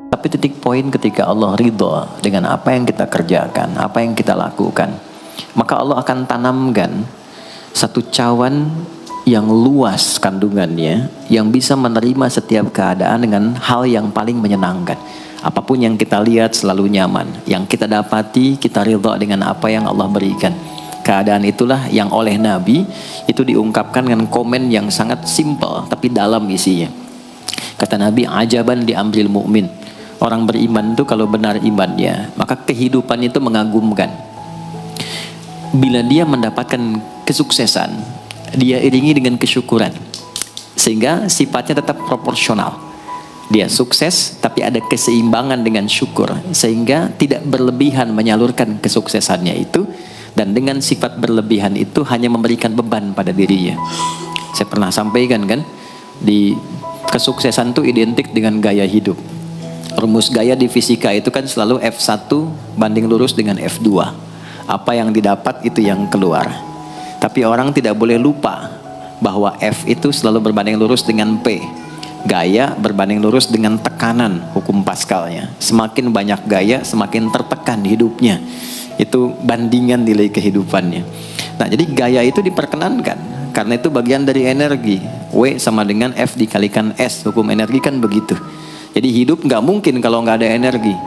Tapi titik poin ketika Allah ridho dengan apa yang kita kerjakan, apa yang kita lakukan, maka Allah akan tanamkan satu cawan yang luas kandungannya, yang bisa menerima setiap keadaan dengan hal yang paling menyenangkan. Apapun yang kita lihat selalu nyaman, yang kita dapati kita ridho dengan apa yang Allah berikan. Keadaan itulah yang oleh Nabi itu diungkapkan dengan komen yang sangat simpel tapi dalam isinya. Kata Nabi, ajaban di amril mu'min. Orang beriman itu kalau benar imannya, maka kehidupan itu mengagumkan. Bila dia mendapatkan kesuksesan, dia iringi dengan kesyukuran, sehingga sifatnya tetap proporsional. Dia sukses tapi ada keseimbangan dengan syukur, sehingga tidak berlebihan menyalurkan kesuksesannya itu, dan dengan sifat berlebihan itu hanya memberikan beban pada dirinya. Saya pernah sampaikan kan, di kesuksesan itu identik dengan gaya hidup. Rumus gaya di fisika itu kan selalu F1 banding lurus dengan F2. Apa yang didapat itu yang keluar. Tapi orang tidak boleh lupa bahwa F itu selalu berbanding lurus dengan P. Gaya berbanding lurus dengan tekanan, hukum Pascalnya. Semakin banyak gaya, semakin tertekan hidupnya. Itu bandingan nilai kehidupannya. Nah, jadi gaya itu diperkenankan, karena itu bagian dari energi. W sama dengan F dikalikan S, hukum energi kan begitu. Jadi hidup nggak mungkin kalau nggak ada energi.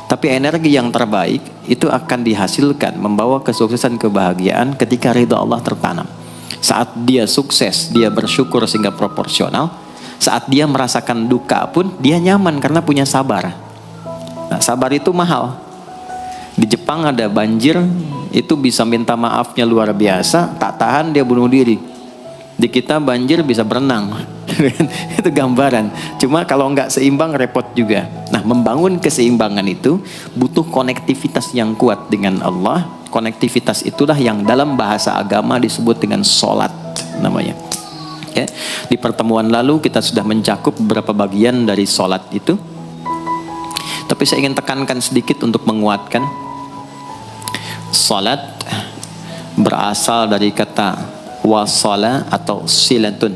Tapi energi yang terbaik itu akan dihasilkan, membawa kesuksesan, kebahagiaan ketika ridha Allah tertanam. Saat dia sukses, dia bersyukur sehingga proporsional. Saat dia merasakan duka pun, dia nyaman karena punya sabar. Nah, sabar itu mahal. Di Jepang ada banjir, itu bisa minta maafnya luar biasa, tak tahan dia bunuh diri. Di kita banjir bisa berenang. Itu gambaran. Cuma kalau nggak seimbang repot juga. Nah, membangun keseimbangan itu butuh konektivitas yang kuat dengan Allah. Konektivitas itulah yang dalam bahasa agama disebut dengan sholat namanya. Ya. Di pertemuan lalu kita sudah mencakup beberapa bagian dari sholat itu. Tapi saya ingin tekankan sedikit untuk menguatkan. Sholat berasal dari kata wasala atau silatun.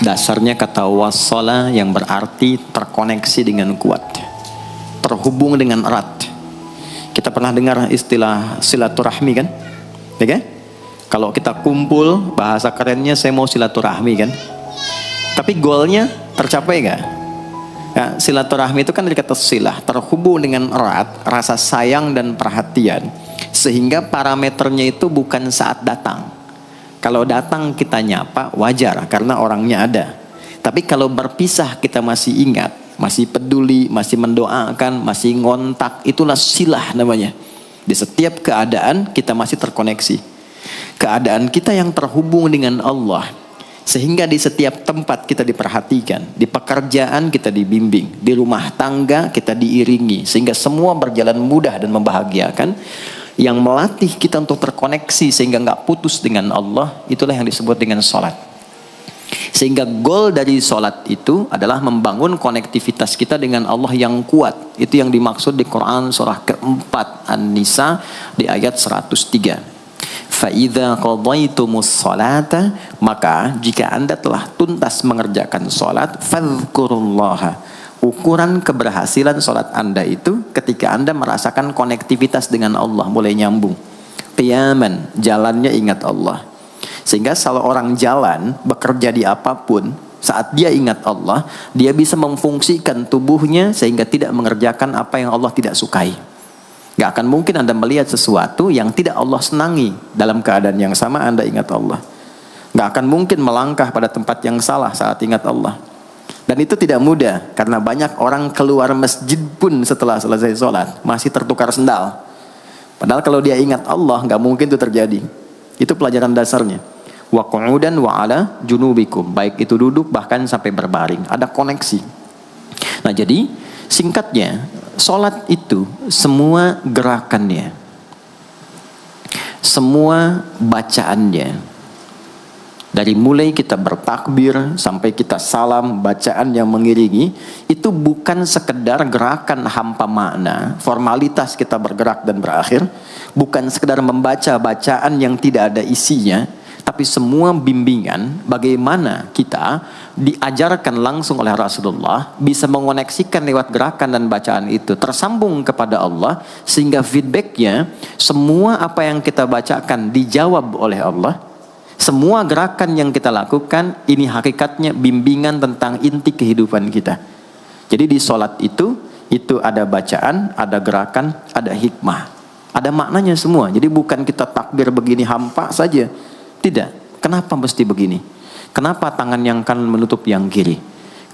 Dasarnya kata wasala yang berarti terkoneksi dengan kuat, terhubung dengan erat. Kita pernah dengar istilah silaturahmi kan? Ya kan? Kalau kita kumpul, bahasa kerennya saya mau silaturahmi kan? Tapi goalnya tercapai nggak? Ya, silaturahmi itu kan dari kata silah, terhubung dengan erat, rasa sayang dan perhatian. Sehingga parameternya itu bukan saat datang. Kalau datang kita nyapa wajar karena orangnya ada. Tapi kalau berpisah kita masih ingat, masih peduli, masih mendoakan, masih ngontak, itulah silah namanya. Di setiap keadaan kita masih terkoneksi. Keadaan kita yang terhubung dengan Allah, sehingga di setiap tempat kita diperhatikan, di pekerjaan kita dibimbing, di rumah tangga kita diiringi, sehingga semua berjalan mudah dan membahagiakan. Yang melatih kita untuk terkoneksi sehingga nggak putus dengan Allah, itulah yang disebut dengan sholat. Sehingga goal dari sholat itu adalah membangun konektivitas kita dengan Allah yang kuat. Itu yang dimaksud di Quran surah keempat An-Nisa di ayat 103. Fa'idha qadaytumus sholata, maka jika anda telah tuntas mengerjakan sholat, fadhkurullaha. Ukuran keberhasilan sholat anda itu ketika anda merasakan konektivitas dengan Allah mulai nyambung. Qiyaman, jalannya ingat Allah. Sehingga kalau orang jalan, bekerja di apapun, saat dia ingat Allah, dia bisa memfungsikan tubuhnya sehingga tidak mengerjakan apa yang Allah tidak sukai. Gak akan mungkin anda melihat sesuatu yang tidak Allah senangi dalam keadaan yang sama anda ingat Allah. Gak akan mungkin melangkah pada tempat yang salah saat ingat Allah. Dan itu tidak mudah, karena banyak orang keluar masjid pun setelah selesai sholat masih tertukar sendal. Padahal kalau dia ingat Allah, nggak mungkin itu terjadi. Itu pelajaran dasarnya. Wa qu'udan wa ala junubikum, baik itu duduk bahkan sampai berbaring, ada koneksi. Nah, jadi singkatnya, sholat itu semua gerakannya, semua bacaannya, dari mulai kita bertakbir sampai kita salam, bacaan yang mengiringi, itu bukan sekedar gerakan hampa makna, formalitas kita bergerak dan berakhir, bukan sekedar membaca bacaan yang tidak ada isinya, Tapi semua bimbingan bagaimana kita diajarkan langsung oleh Rasulullah bisa mengoneksikan lewat gerakan dan bacaan itu tersambung kepada Allah, sehingga feedbacknya semua apa yang kita bacakan dijawab oleh Allah. Semua gerakan yang kita lakukan ini hakikatnya bimbingan tentang inti kehidupan kita. Jadi di sholat itu ada bacaan, ada gerakan, ada hikmah, ada maknanya semua. Jadi bukan kita takbir begini hampa saja. Tidak. Kenapa mesti begini? Kenapa tangan yang kanan menutup yang kiri?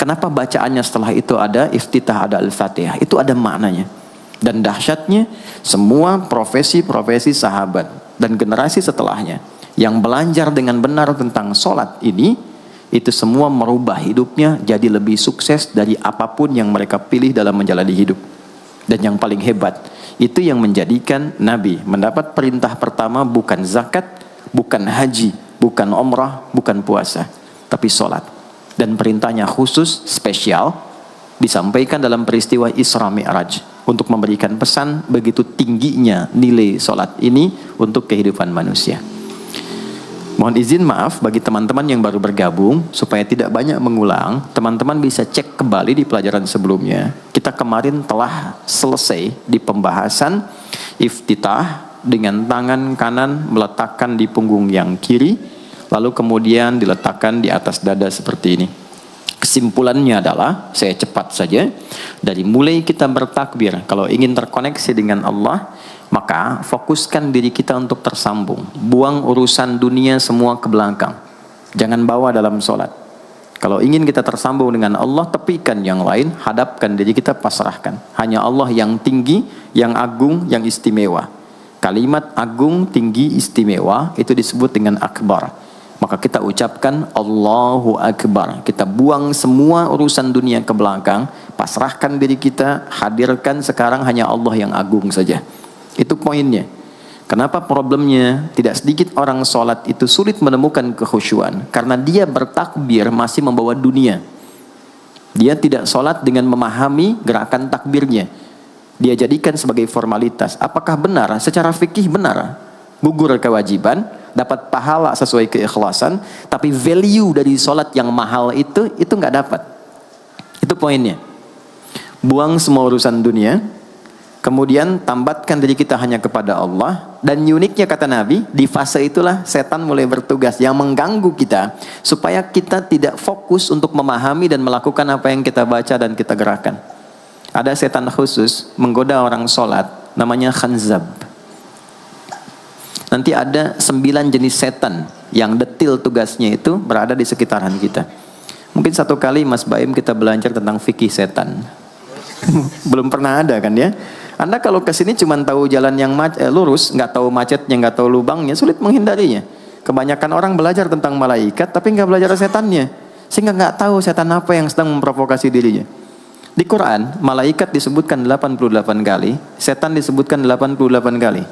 Kenapa bacaannya setelah itu ada iftitah, ada al-fatihah? Itu ada maknanya. Dan dahsyatnya semua profesi-profesi sahabat dan generasi setelahnya yang belajar dengan benar tentang sholat ini, itu semua merubah hidupnya jadi lebih sukses dari apapun yang mereka pilih dalam menjalani hidup. Dan yang paling hebat, itu yang menjadikan Nabi mendapat perintah pertama bukan zakat, bukan haji, bukan umrah, bukan puasa, tapi sholat. Dan perintahnya khusus, spesial, disampaikan dalam peristiwa Isra Mi'raj untuk memberikan pesan begitu tingginya nilai sholat ini untuk kehidupan manusia. Mohon izin maaf bagi teman-teman yang baru bergabung, supaya tidak banyak mengulang, teman-teman bisa cek kembali di pelajaran sebelumnya. Kita kemarin telah selesai di pembahasan iftitah dengan tangan kanan meletakkan di punggung yang kiri, lalu kemudian diletakkan di atas dada seperti ini. Kesimpulannya adalah, saya cepat saja, dari mulai kita bertakbir, kalau ingin terkoneksi dengan Allah, maka fokuskan diri kita untuk tersambung. Buang urusan dunia semua ke belakang. Jangan bawa dalam sholat. Kalau ingin kita tersambung dengan Allah, tepikan yang lain, hadapkan diri kita, pasrahkan. Hanya Allah yang tinggi, yang agung, yang istimewa. Kalimat agung, tinggi, istimewa itu disebut dengan akbar. Maka kita ucapkan Allahu Akbar. Kita buang semua urusan dunia ke belakang, pasrahkan diri kita, hadirkan sekarang hanya Allah yang agung saja. Itu poinnya. Kenapa problemnya tidak sedikit orang sholat itu sulit menemukan kekhusyuan? Karena dia bertakbir masih membawa dunia. Dia tidak sholat dengan memahami gerakan takbirnya. Dia jadikan sebagai formalitas. Apakah benar? Secara fikih benar. Gugur kewajiban, dapat pahala sesuai keikhlasan, tapi value dari sholat yang mahal itu nggak dapat. Itu poinnya. Buang semua urusan dunia, kemudian tambatkan diri kita hanya kepada Allah. Dan uniknya kata Nabi, di fase itulah setan mulai bertugas yang mengganggu kita, supaya kita tidak fokus untuk memahami dan melakukan apa yang kita baca dan kita gerakan. Ada setan khusus menggoda orang sholat, namanya khanzab. Nanti ada 9 jenis setan yang detil tugasnya itu berada di sekitaran kita. Mungkin satu kali Mas Baim kita belajar tentang fikih setan. Belum pernah ada kan ya? Anda kalau kesini cuma tahu jalan yang lurus, nggak tahu macetnya, nggak tahu lubangnya, sulit menghindarinya. Kebanyakan orang belajar tentang malaikat tapi nggak belajar setannya, sehingga nggak tahu setan apa yang sedang memprovokasi dirinya. Di Quran, malaikat disebutkan 88 kali, setan disebutkan 88 kali.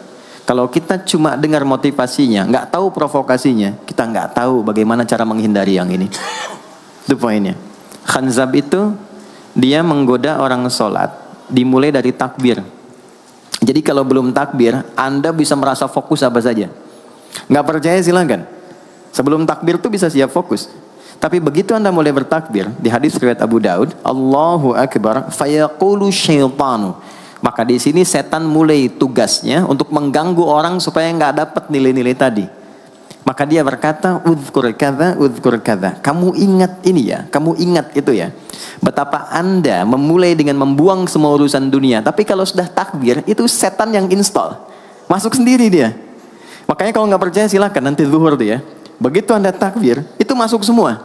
Kalau kita cuma dengar motivasinya, nggak tahu provokasinya, kita nggak tahu bagaimana cara menghindari yang ini. Itu poinnya. Khanzab itu, dia menggoda orang sholat, dimulai dari takbir. Jadi kalau belum takbir, Anda bisa merasa fokus apa saja. Nggak percaya silahkan. Sebelum takbir tuh bisa siap fokus. Tapi begitu Anda mulai bertakbir, di hadis riwayat Abu Daud, Allahu Akbar, fayaqulu syaitanu. Maka di sini setan mulai tugasnya untuk mengganggu orang supaya nggak dapat nilai-nilai tadi. Maka dia berkata, udhkur kadza. Kamu ingat ini ya, kamu ingat itu ya. Betapa Anda memulai dengan membuang semua urusan dunia. Tapi kalau sudah takbir, itu setan yang install. Masuk sendiri dia. Makanya kalau nggak percaya silakan nanti zuhur tuh ya. Begitu Anda takbir, itu masuk semua.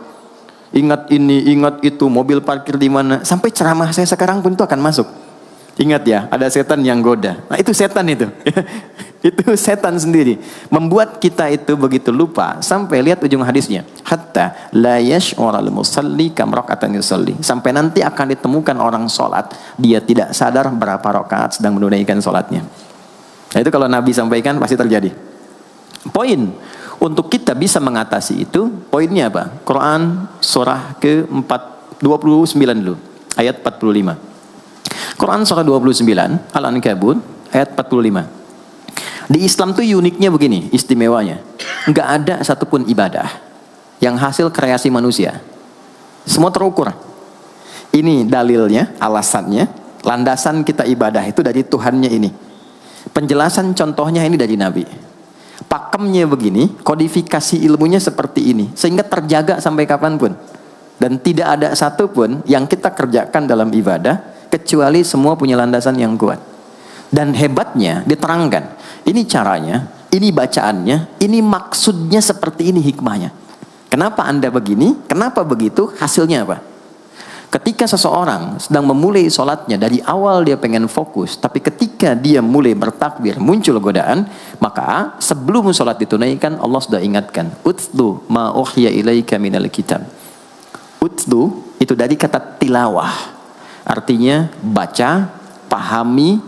Ingat ini, ingat itu, mobil parkir di mana. Sampai ceramah saya sekarang pun itu akan masuk. Ingat ya, ada setan yang goda. Nah itu setan itu. Itu setan sendiri. Membuat kita itu begitu lupa. Sampai lihat ujung hadisnya. Hatta la yash'ural musalli kam raka'atan yusalli. Sampai nanti akan ditemukan orang sholat, dia tidak sadar berapa rakaat sedang menunaikan sholatnya. Nah itu kalau Nabi sampaikan pasti terjadi. Poin untuk kita bisa mengatasi itu, poinnya apa? Quran surah ke-29 dulu, ayat 45. Quran surah 29, Al-Ankabut, ayat 45. Di Islam tuh uniknya begini, istimewanya. nggak ada satupun ibadah yang hasil kreasi manusia. Semua terukur. Ini dalilnya, alasannya, landasan kita ibadah itu dari Tuhannya ini. Penjelasan contohnya ini dari Nabi. Pakemnya begini, kodifikasi ilmunya seperti ini, sehingga terjaga sampai kapanpun. Dan tidak ada satupun yang kita kerjakan dalam ibadah kecuali semua punya landasan yang kuat. Dan hebatnya diterangkan, ini caranya, ini bacaannya, ini maksudnya seperti ini hikmahnya. Kenapa Anda begini? Kenapa begitu? Hasilnya apa? Ketika seseorang sedang memulai sholatnya, dari awal dia pengen fokus, tapi ketika dia mulai bertakbir, muncul godaan, maka sebelum sholat ditunaikan, Allah sudah ingatkan, utlu ma uhya ilaika minal kitab. Utlu itu dari kata tilawah, artinya baca, pahami,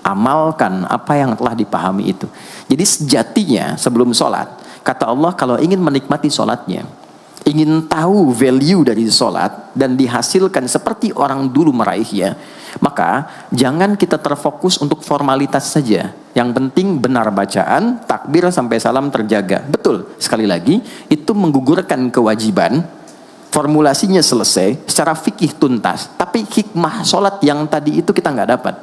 amalkan apa yang telah dipahami itu. Jadi sejatinya sebelum sholat, kata Allah, kalau ingin menikmati sholatnya, ingin tahu value dari sholat dan dihasilkan seperti orang dulu meraihnya, maka jangan kita terfokus untuk formalitas saja. Yang penting benar bacaan, takbir sampai salam terjaga. Betul, sekali lagi, itu menggugurkan kewajiban, formulasinya selesai, secara fikih tuntas, tapi hikmah sholat yang tadi itu kita nggak dapat.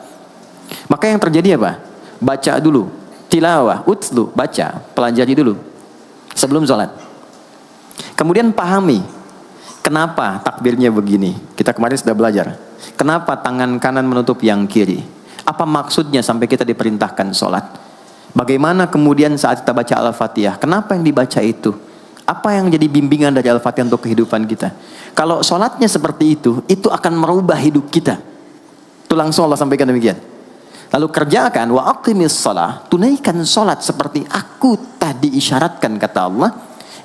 Maka yang terjadi apa? Baca dulu, tilawah, utlu, baca, pelajari dulu sebelum sholat. Kemudian pahami kenapa takbirnya begini. Kita kemarin sudah belajar. Kenapa tangan kanan menutup yang kiri? Apa maksudnya sampai kita diperintahkan sholat? Bagaimana kemudian saat kita baca Al-Fatihah? Kenapa yang dibaca itu? Apa yang jadi bimbingan dari Al-Fatihah untuk kehidupan kita? Kalau sholatnya seperti itu akan merubah hidup kita. Itu langsung Allah sampaikan demikian. Lalu kerjakan, wa aqimis shalah, tunaikan sholat seperti aku tadi isyaratkan, kata Allah.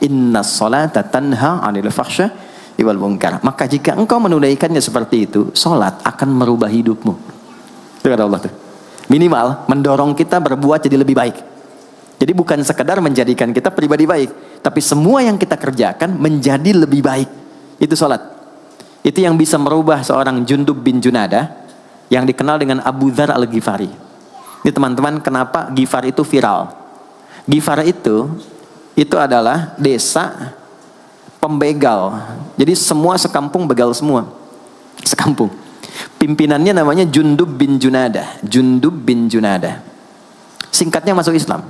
Inna sholata tanha 'anil fahsya wal munkar. Maka jika engkau menunaikannya seperti itu, sholat akan merubah hidupmu. Itu kata Allah tuh. Minimal mendorong kita berbuat jadi lebih baik. Jadi bukan sekedar menjadikan kita pribadi baik, tapi semua yang kita kerjakan menjadi lebih baik. Itu sholat. Itu yang bisa merubah seorang Jundub bin Junadah yang dikenal dengan Abu Dzar al-Ghifari. Ini teman-teman, kenapa Ghifar itu viral? Ghifar itu adalah desa pembegal. Jadi semua sekampung begal semua. Sekampung. Pimpinannya namanya Jundub bin Junadah. Jundub bin Junadah. Singkatnya masuk Islam.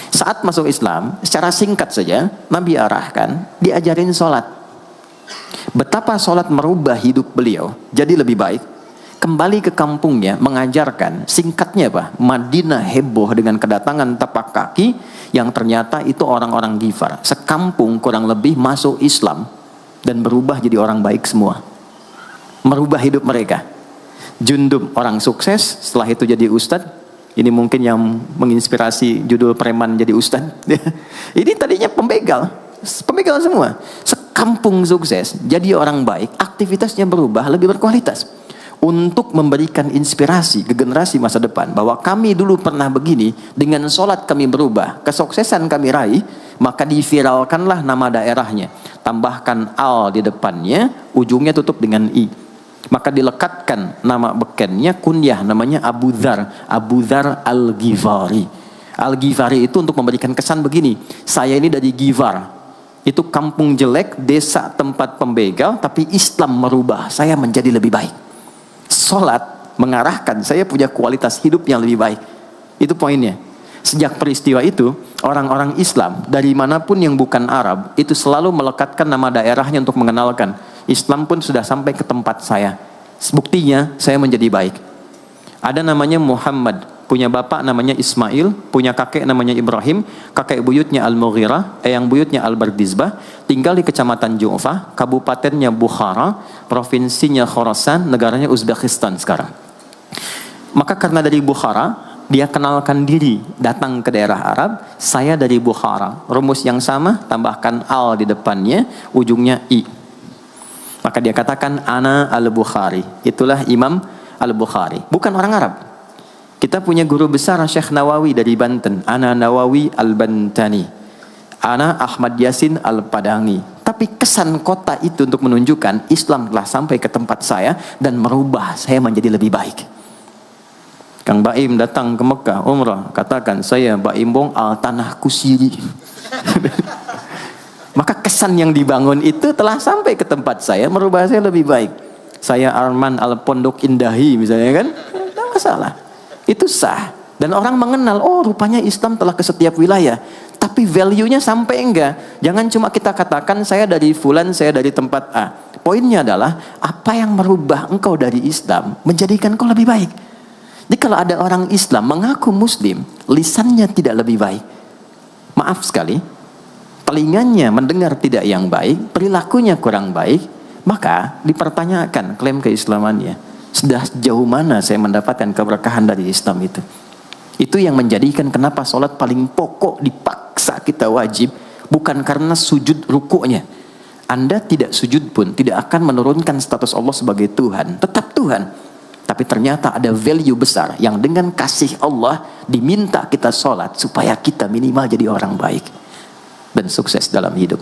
Saat masuk Islam, secara singkat saja, Nabi arahkan, diajarin sholat. Betapa sholat merubah hidup beliau, jadi lebih baik. Kembali ke kampungnya, mengajarkan, singkatnya apa? Madinah heboh dengan kedatangan tapak kaki, yang ternyata itu orang-orang Ghifar. Sekampung kurang lebih masuk Islam, dan berubah jadi orang baik semua. Merubah hidup mereka. Jundub orang sukses, setelah itu jadi ustadz. Ini mungkin yang menginspirasi judul preman jadi ustadz. Ini tadinya pembegal semua. Sekampung sukses, jadi orang baik, aktivitasnya berubah, lebih berkualitas. Untuk memberikan inspirasi ke generasi masa depan, bahwa kami dulu pernah begini, dengan sholat kami berubah, kesuksesan kami raih, maka diviralkanlah nama daerahnya. Tambahkan al di depannya, ujungnya tutup dengan i. Maka dilekatkan nama bekennya, kunyah namanya Abu Dzar, Abu Dzar al-Ghifari. Al-Ghifari itu untuk memberikan kesan begini, saya ini dari Ghifar, itu kampung jelek, desa tempat pembegal, tapi Islam merubah saya menjadi lebih baik. Sholat mengarahkan saya punya kualitas hidup yang lebih baik. Itu poinnya. Sejak peristiwa itu, orang-orang Islam dari manapun yang bukan Arab itu selalu melekatkan nama daerahnya untuk mengenalkan Islam pun sudah sampai ke tempat saya. Buktinya saya menjadi baik. Ada namanya Muhammad, punya bapak namanya Ismail, punya kakek namanya Ibrahim, kakek buyutnya Al-Mughirah, yang buyutnya Al-Bardizbah, tinggal di kecamatan Ju'fah, kabupatennya Bukhara, provinsinya Khorasan, negaranya Uzbekistan sekarang. Maka karena dari Bukhara, dia kenalkan diri, datang ke daerah Arab, saya dari Bukhara. Rumus yang sama, tambahkan al di depannya, ujungnya i. Maka dia katakan ana al-Bukhari. Itulah Imam al-Bukhari. Bukan orang Arab. Kita punya guru besar Syekh Nawawi dari Banten. Ana Nawawi al-Bantani. Ana Ahmad Yasin al-Padangi. Tapi kesan kota itu untuk menunjukkan Islam telah sampai ke tempat saya dan merubah saya menjadi lebih baik. Kang Baim datang ke Mekah umrah, katakan saya Baim Bong al tanah kusiri. Maka kesan yang dibangun itu telah sampai ke tempat saya, merubah saya lebih baik. Saya Arman Al Pondok Indahi misalnya kan, tidak masalah. Itu sah. Dan orang mengenal, oh rupanya Islam telah ke setiap wilayah. Tapi value-nya sampai enggak. Jangan cuma kita katakan saya dari fulan, saya dari tempat A. Poinnya adalah, apa yang merubah engkau dari Islam, menjadikan engkau lebih baik. Jadi kalau ada orang Islam mengaku Muslim, lisannya tidak lebih baik. Maaf sekali, telinganya mendengar tidak yang baik, perilakunya kurang baik, maka dipertanyakan klaim keislamannya. Sudah sejauh mana saya mendapatkan keberkahan dari Islam itu? Itu yang menjadikan kenapa sholat paling pokok dipaksa kita wajib, bukan karena sujud rukuknya. Anda tidak sujud pun tidak akan menurunkan status Allah sebagai Tuhan, tetap Tuhan. Tapi ternyata ada value besar yang dengan kasih Allah diminta kita sholat supaya kita minimal jadi orang baik dan sukses dalam hidup.